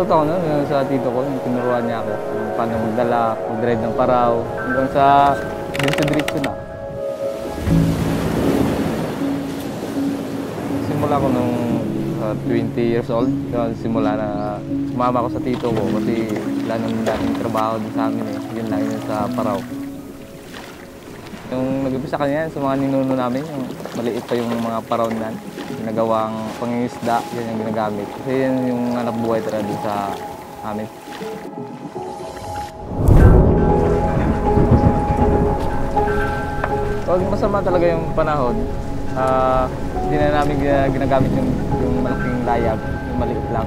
natuto ko nun yung sa tito ko, yung tinuruan niya ako kung paano magdala, mag-drive ng paraw, hanggang sa diretso na. Simula ko nung 20 years old, yun, simula na sumama ko sa tito ko kasi wala nang dating trabaho din sa amin eh. Yun lang yun sa paraw. Yung nag-umpisa kanina sa mga ninuno namin, yung maliit pa yung mga paraw nan, ginagawang pangingisda, yan yung ginagamit. Kasi yan yung hanap buhay talaga din sa amin. Pag masama talaga yung panahon, hindi na namin ginagamit yung malaking layag, yung maliit lang.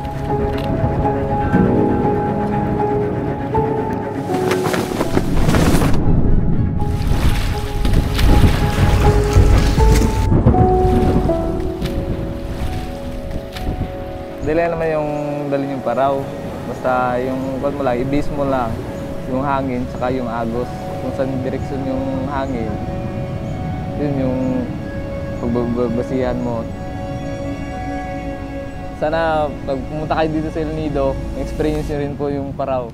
Dili naman yung dalhin yung paraw. Basta yung mo lang, i-base mo lang yung hangin saka yung agos. Kung saan direksyon yung hangin, yun yung pagbabasihan mo. Sana pag pumunta kayo dito sa El Nido, experience nyo rin po yung paraw.